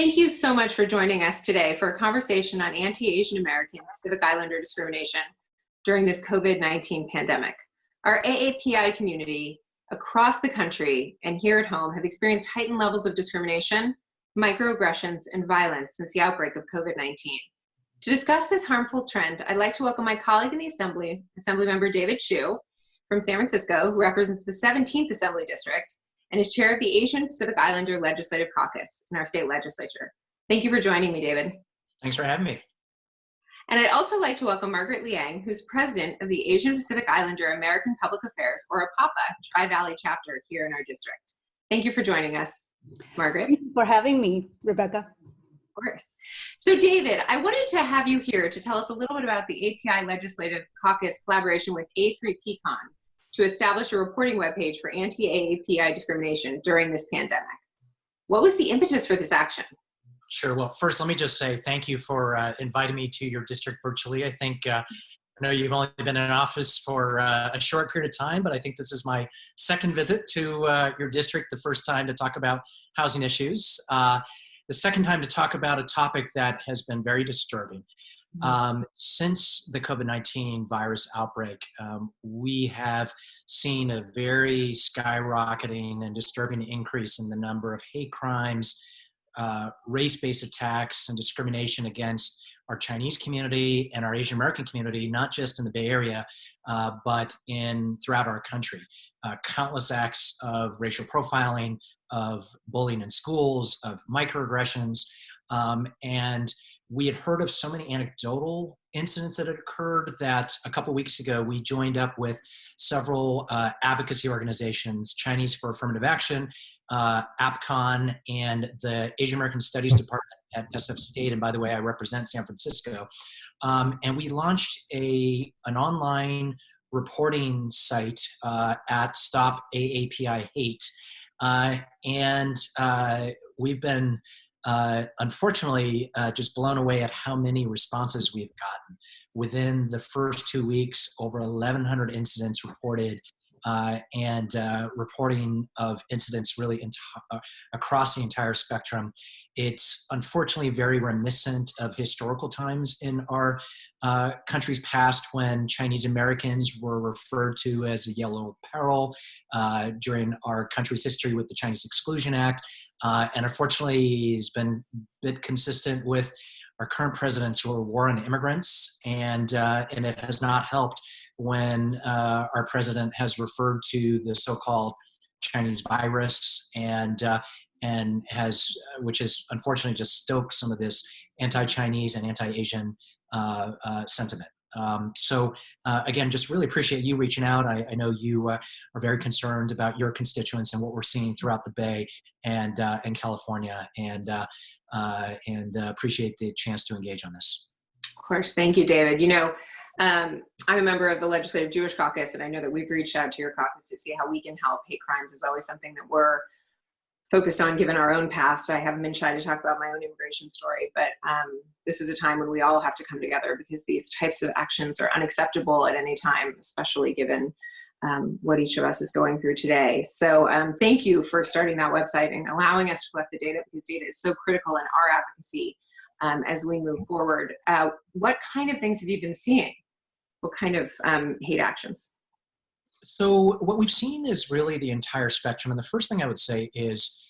Thank you so much for joining us today for a conversation on anti-Asian American Pacific Islander discrimination during this COVID-19 pandemic. Our AAPI community across the country and here at home have experienced heightened levels of discrimination, microaggressions, and violence since the outbreak of COVID-19. To discuss this harmful trend, I'd like to welcome my colleague in the Assembly, Assemblymember David Chiu from San Francisco, who represents the 17th Assembly District and is chair of the Asian Pacific Islander Legislative Caucus in our state legislature. Thank you for joining me, David. Thanks for having me. And I'd also like to welcome Margaret Liang, who's president of the Asian Pacific Islander American Public Affairs, or APAPA Tri-valley Chapter here in our district. Thank you for joining us, Margaret. Thank you for having me, Rebecca. Of course. So David, I wanted to have you here to tell us a little bit about the API Legislative Caucus collaboration with A3PCon to establish a reporting webpage for anti-AAPI discrimination during this pandemic. What was the impetus for this action? Sure. Well, first, let me just say thank you for inviting me to your district virtually. I think I know you've only been in office for a short period of time, but I think this is my second visit to your district, the first time to talk about housing issues, the second time to talk about a topic that has been very disturbing. Since the COVID-19 virus outbreak, we have seen a very skyrocketing and disturbing increase in the number of hate crimes, race-based attacks, and discrimination against our Chinese community and our Asian American community, not just in the Bay Area, but throughout our country. Countless acts of racial profiling, of bullying in schools, of microaggressions, and we had heard of so many anecdotal incidents that had occurred that a couple weeks ago we joined up with several advocacy organizations, Chinese for Affirmative Action, APCON, and the Asian American Studies Department at SF State. And by the way, I represent San Francisco. And we launched an online reporting site at Stop AAPI Hate. And we've been unfortunately, just blown away at how many responses we've gotten. Within the first 2 weeks, over 1,100 incidents reported, and reporting of incidents really across the entire spectrum. It's unfortunately very reminiscent of historical times in our country's past when Chinese Americans were referred to as a yellow peril during our country's history with the Chinese Exclusion Act. And unfortunately, it's been a bit consistent with our current president's war on immigrants, and it has not helped when our president has referred to the so-called Chinese virus which has unfortunately just stoked some of this anti-Chinese and anti-Asian sentiment. So again, just really appreciate you reaching out. I know you are very concerned about your constituents and what we're seeing throughout the Bay and in California, and appreciate the chance to engage on this. Of course, thank you, David. You know, I'm a member of the Legislative Jewish Caucus, and I know that we've reached out to your caucus to see how we can help. Hate crimes is always something that we're focused on given our own past. I haven't been shy to talk about my own immigration story, but this is a time when we all have to come together because these types of actions are unacceptable at any time, especially given what each of us is going through today. So thank you for starting that website and allowing us to collect the data, because data is so critical in our advocacy as we move forward. What kind of things have you been seeing? What kind of hate actions? So what we've seen is really the entire spectrum. And the first thing I would say is,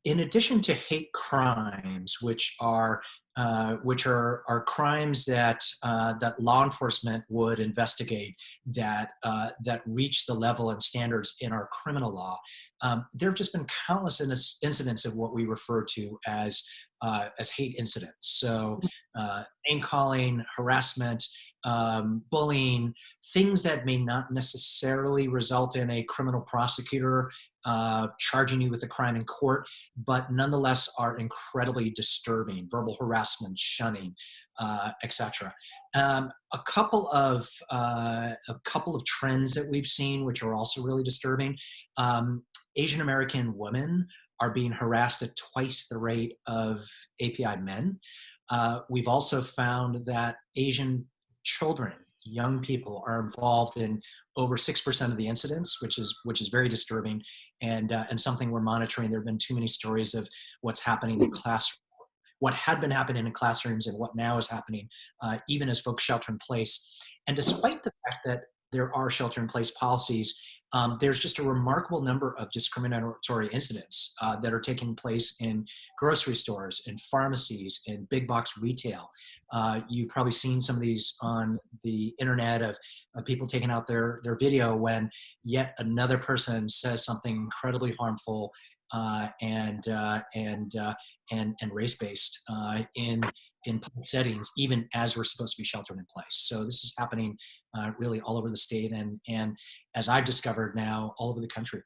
in addition to hate crimes, which are crimes that law enforcement would investigate, that reach the level and standards in our criminal law, there have just been countless incidents of what we refer to as hate incidents. So name calling, harassment, bullying, things that may not necessarily result in a criminal prosecutor charging you with a crime in court, but nonetheless are incredibly disturbing. Verbal harassment, shunning, etc. A couple of trends that we've seen, which are also really disturbing. Asian American women are being harassed at twice the rate of API men. We've also found that Asian children young people are involved in over 6% of the incidents, which is very disturbing, and something we're monitoring. There have been too many stories of what's happening in what had been happening in classrooms and what now is happening, even as folks shelter in place. And despite the fact that there are shelter in place policies, there's just a remarkable number of discriminatory incidents that are taking place in grocery stores, in pharmacies, in big box retail. You've probably seen some of these on the internet of people taking out their video when yet another person says something incredibly harmful and race-based in public settings, even as we're supposed to be sheltering in place. So this is happening really all over the state, and as I've discovered now, all over the country.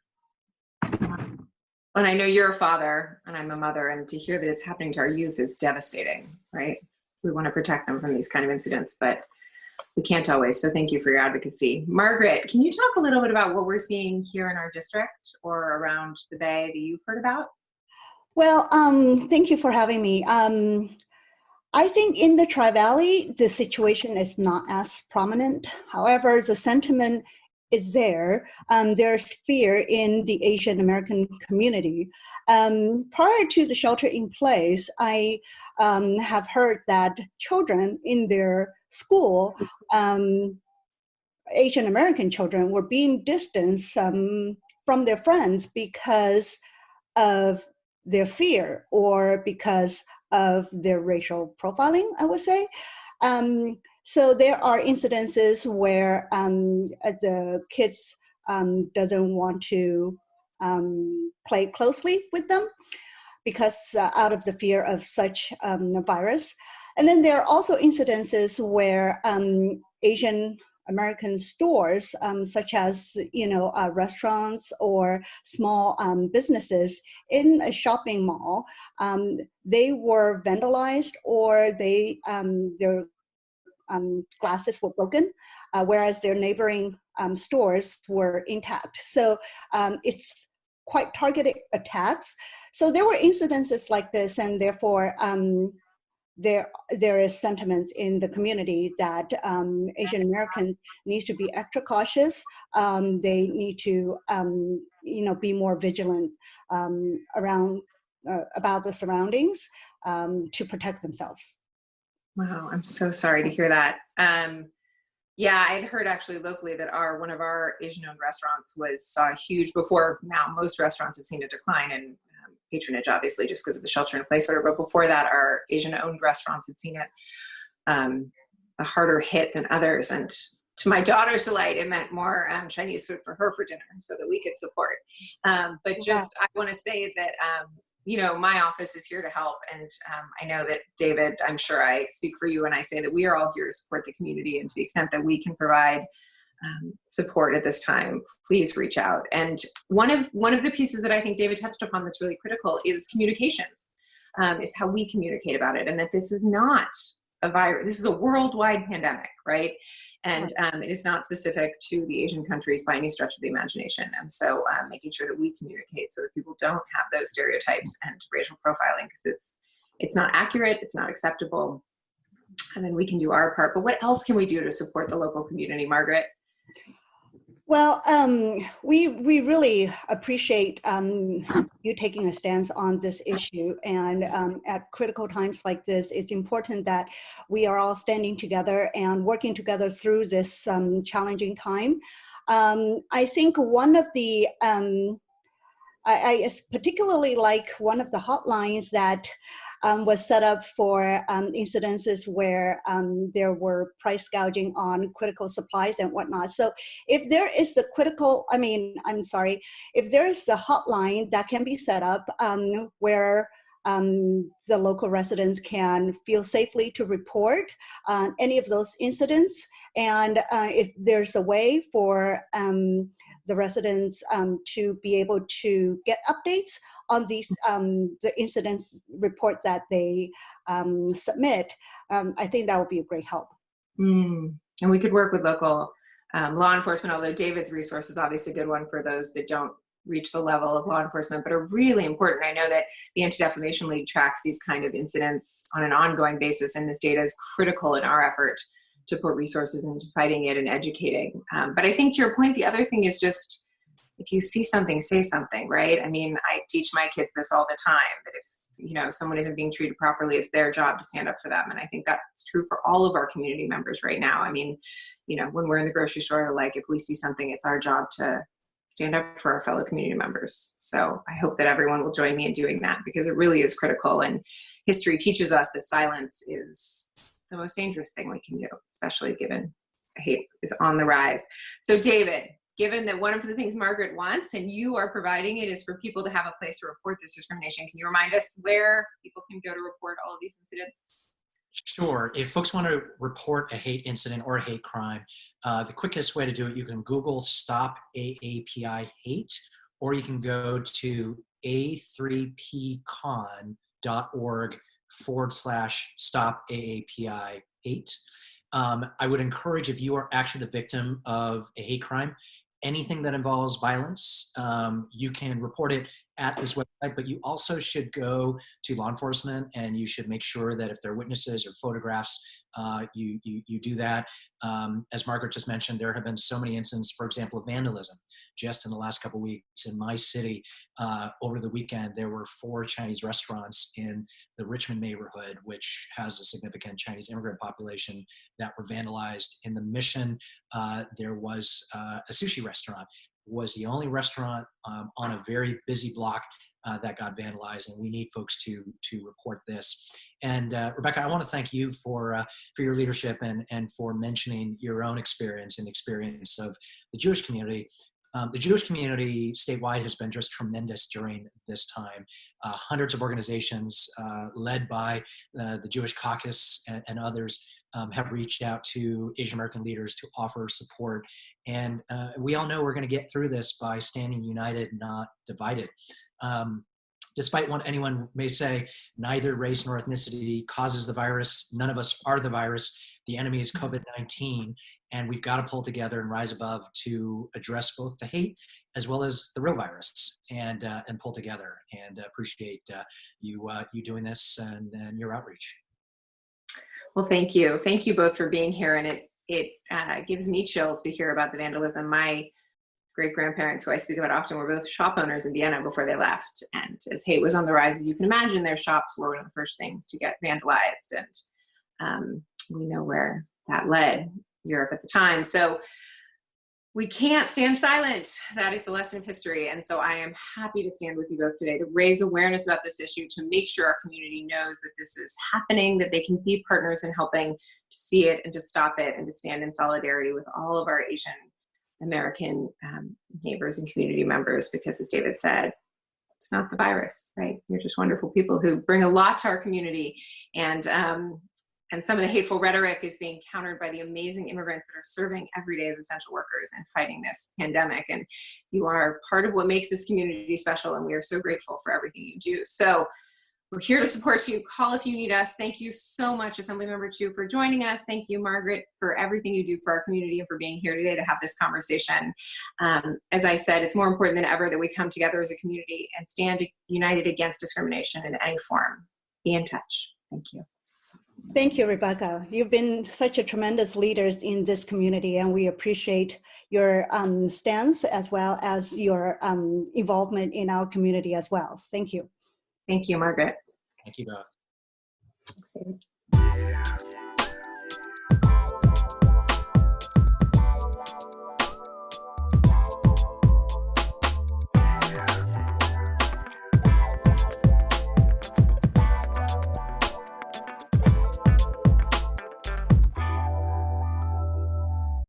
And I know you're a father and I'm a mother, and to hear that it's happening to our youth is devastating, right? We want to protect them from these kind of incidents, but we can't always. So thank you for your advocacy. Margaret, can you talk a little bit about what we're seeing here in our district or around the Bay that you've heard about? Well, thank you for having me. I think in the Tri-Valley, the situation is not as prominent. However, the sentiment is there. There's fear in the Asian American community. Prior to the shelter in place, I have heard that children in their school, Asian American children, were being distanced from their friends because of their fear or because of their racial profiling, I would say. So there are incidences where the kids doesn't want to play closely with them because out of the fear of such virus. And then there are also incidences where Asian American stores, such as restaurants or small businesses in a shopping mall, they were vandalized or their glasses were broken, whereas their neighboring stores were intact. So it's quite targeted attacks. So there were incidences like this, and therefore there is sentiment in the community that Asian Americans needs to be extra cautious. They need to be more vigilant about the surroundings to protect themselves. Wow, I'm so sorry to hear that. Yeah, I'd heard actually locally that one of our Asian-owned restaurants saw a huge, before now most restaurants have seen a decline in patronage, obviously, just because of the shelter-in-place order. But before that, our Asian-owned restaurants had seen it a harder hit than others. And to my daughter's delight, it meant more Chinese food for her for dinner so that we could support. But just, I want to say that, my office is here to help. And I know that, David, I'm sure I speak for you when I say that we are all here to support the community, and to the extent that we can provide support at this time, please reach out. And one of the pieces that I think David touched upon that's really critical is communications, is how we communicate about it, and that this is not a virus. This is a worldwide pandemic, right? And it is not specific to the Asian countries by any stretch of the imagination. And so making sure that we communicate so that people don't have those stereotypes and racial profiling, because it's not accurate, it's not acceptable, and then we can do our part. But what else can we do to support the local community, Margaret? Well, we really appreciate you taking a stance on this issue. And at critical times like this, it's important that we are all standing together and working together through this challenging time. I think one of the, I particularly like one of the hotlines that was set up for incidences where there were price gouging on critical supplies and whatnot. So if there is if there is a hotline that can be set up where the local residents can feel safely to report any of those incidents, and if there's a way for the residents to be able to get updates on these the incidents report that they submit, I think that would be a great help. And we could work with local law enforcement, although David's resource is obviously a good one for those that don't reach the level of law enforcement, but are really important. I know that the Anti-Defamation League tracks these kind of incidents on an ongoing basis, and this data is critical in our effort to put resources into fighting it and educating. But I think to your point, the other thing is just, if you see something, say something, right? I mean, I teach my kids this all the time, that if someone isn't being treated properly, it's their job to stand up for them. And I think that's true for all of our community members right now. I mean, when we're in the grocery store, like if we see something, it's our job to stand up for our fellow community members. So I hope that everyone will join me in doing that, because it really is critical. And history teaches us that silence is the most dangerous thing we can do, especially given hate is on the rise. So David, given that one of the things Margaret wants, and you are providing it, is for people to have a place to report this discrimination, can you remind us where people can go to report all of these incidents? Sure. If folks want to report a hate incident or a hate crime, the quickest way to do it, you can Google Stop AAPI Hate, or you can go to a3pcon.org/Stop AAPI Hate. I would encourage, if you are actually the victim of a hate crime, anything that involves violence, you can report it at this website, but you also should go to law enforcement, and you should make sure that if there are witnesses or photographs, you do that. As Margaret just mentioned, there have been so many incidents, for example, of vandalism. Just in the last couple of weeks in my city, over the weekend, there were 4 Chinese restaurants in the Richmond neighborhood, which has a significant Chinese immigrant population, that were vandalized. In the Mission, there was a sushi restaurant. Was the only restaurant on a very busy block that got vandalized, and we need folks to report this. And Rebecca, I want to thank you for your leadership and for mentioning your own experience and the experience of the Jewish community. The Jewish community statewide has been just tremendous during this time. Hundreds of organizations led by the Jewish Caucus and others have reached out to Asian American leaders to offer support. And we all know we're going to get through this by standing united, not divided. Despite what anyone may say, neither race nor ethnicity causes the virus. None of us are the virus. The enemy is COVID-19, and we've got to pull together and rise above to address both the hate as well as the real virus, and pull together. And appreciate you doing this and your outreach. Well, thank you. Thank you both for being here. And it gives me chills to hear about the vandalism. My great-grandparents, who I speak about often, were both shop owners in Vienna before they left. And as hate was on the rise, as you can imagine, their shops were one of the first things to get vandalized. And we know where that led, Europe at the time. So we can't stand silent. That is the lesson of history. And so I am happy to stand with you both today to raise awareness about this issue, to make sure our community knows that this is happening, that they can be partners in helping to see it and to stop it, and to stand in solidarity with all of our Asian American neighbors and community members, because as David said, it's not the virus, right? You're just wonderful people who bring a lot to our community. And some of the hateful rhetoric is being countered by the amazing immigrants that are serving every day as essential workers and fighting this pandemic. And you are part of what makes this community special, and we are so grateful for everything you do. So we're here to support you. Call if you need us. Thank you so much, Assemblymember Chiu, for joining us. Thank you, Margaret, for everything you do for our community and for being here today to have this conversation. As I said, it's more important than ever that we come together as a community and stand united against discrimination in any form. Be in touch. Thank you. Thank you, Rebecca. You've been such a tremendous leader in this community, and we appreciate your stance as well as your involvement in our community as well. Thank you. Thank you, Margaret. Thank you both.